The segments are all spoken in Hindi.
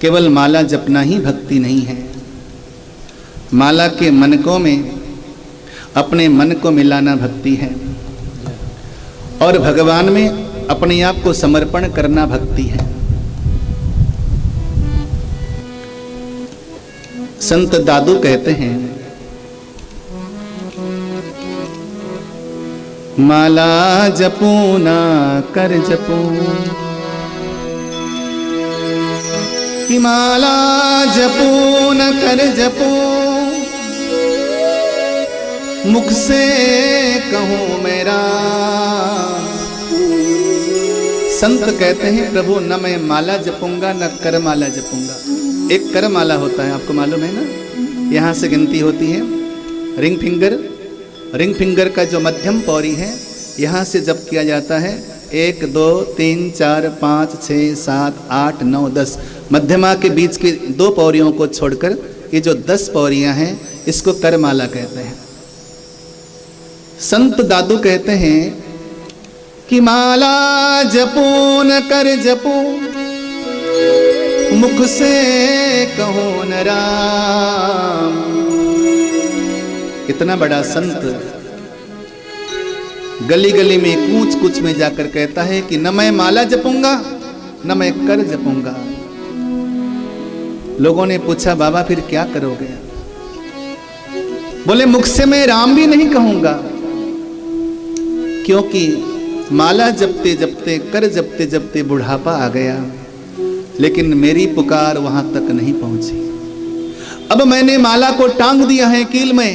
केवल माला जपना ही भक्ति नहीं है। माला के मनकों में अपने मन को मिलाना भक्ति है और भगवान में अपने आप को समर्पण करना भक्ति है। संत दादू कहते हैं, माला जपू ना कर जपू, कि माला जपू न कर जपू, मुख से कहूँ मेरा। संत कहते हैं, प्रभु न मैं माला जपूंगा न कर माला जपूंगा। एक कर माला होता है, आपको मालूम है ना, यहाँ से गिनती होती है। रिंग फिंगर का जो मध्यम पौड़ी है, यहाँ से जप किया जाता है 1 2 3 4 5 6 7 8 9 10। मध्यमा के बीच की 2 पौड़ियों को छोड़कर ये जो 10 पौड़ियाँ हैं, इसको कर माला कहते हैं। संत दादू कहते हैं कि माला जपू न कर जपू, मुख से कहो न राम। इतना बड़ा संत गली गली में कूच कूच में जाकर कहता है कि न मैं माला जपूंगा न मैं कर जपूंगा। लोगों ने पूछा, बाबा फिर क्या करोगे? बोले, मुख से मैं राम भी नहीं कहूंगा, क्योंकि माला जपते जपते कर जपते जपते बुढ़ापा आ गया, लेकिन मेरी पुकार वहां तक नहीं पहुंची। अब मैंने माला को टांग दिया है कील में,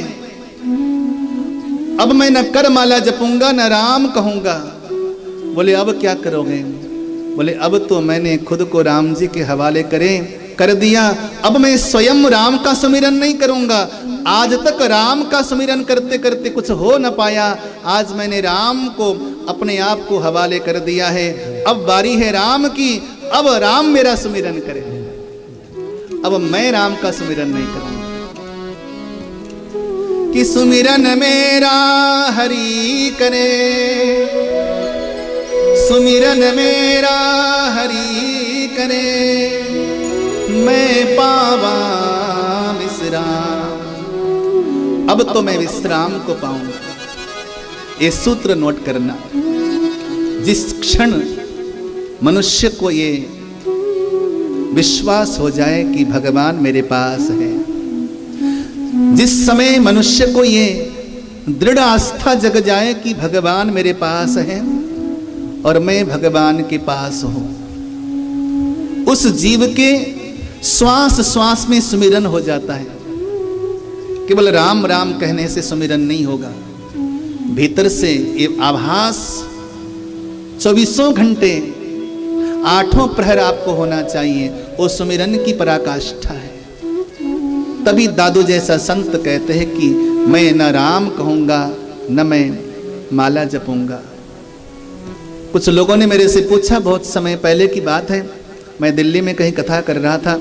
अब मैं न कर माला जपूंगा न राम कहूंगा। बोले, अब क्या करोगे? बोले, अब तो मैंने खुद को राम जी के हवाले कर दिया। अब मैं स्वयं राम का सुमिरन नहीं करूंगा। आज तक राम का सुमिरन करते करते कुछ हो न पाया, आज मैंने राम को अपने आप को हवाले कर दिया है। अब बारी है राम की, अब राम मेरा सुमिरन करे। अब मैं राम का सुमिरन नहीं करूंगा, कि सुमिरन मेरा हरि करे, सुमिरन मेरा हरि करे, मैं पावा विश्राम। अब तो मैं विश्राम को पाऊंगा। ये सूत्र नोट करना। जिस क्षण मनुष्य को ये विश्वास हो जाए कि भगवान मेरे पास है, जिस समय मनुष्य को ये दृढ़ आस्था जग जाए कि भगवान मेरे पास है और मैं भगवान के पास हूं, उस जीव के श्वास श्वास में सुमिरन हो जाता है। केवल राम राम कहने से सुमिरन नहीं होगा, भीतर से ये आभास 24 घंटे 8 प्रहर आपको होना चाहिए। वो सुमिरन की पराकाष्ठा है। तभी दादू जैसा संत कहते हैं कि मैं न राम कहूंगा न मैं माला जपूंगा। कुछ लोगों ने मेरे से पूछा, बहुत समय पहले की बात है, मैं दिल्ली में कहीं कथा कर रहा था,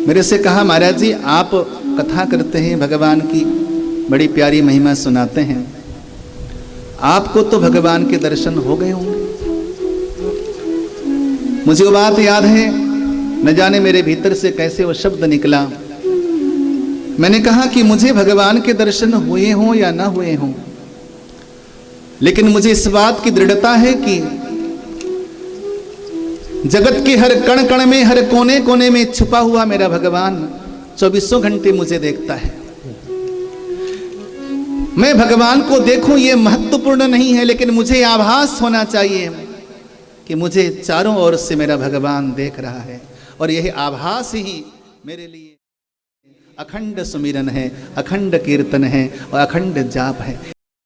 मेरे से कहा, महाराज जी आप कथा करते हैं, भगवान की बड़ी प्यारी महिमा सुनाते हैं, आपको तो भगवान के दर्शन हो गए होंगे। मुझे वो बात याद है, न जाने मेरे भीतर से कैसे वो शब्द निकला। मैंने कहा कि मुझे भगवान के दर्शन हुए हों या ना हुए हों, लेकिन मुझे इस बात की दृढ़ता है कि जगत के हर कण कण में, हर कोने कोने में छुपा हुआ मेरा भगवान 24 घंटे मुझे देखता है। मैं भगवान को देखूं ये महत्वपूर्ण नहीं है, लेकिन मुझे आभास होना चाहिए कि मुझे चारों ओर से मेरा भगवान देख रहा है, और यही आभास ही मेरे लिए अखंड सुमिरन है, अखंड कीर्तन है और अखंड जाप है।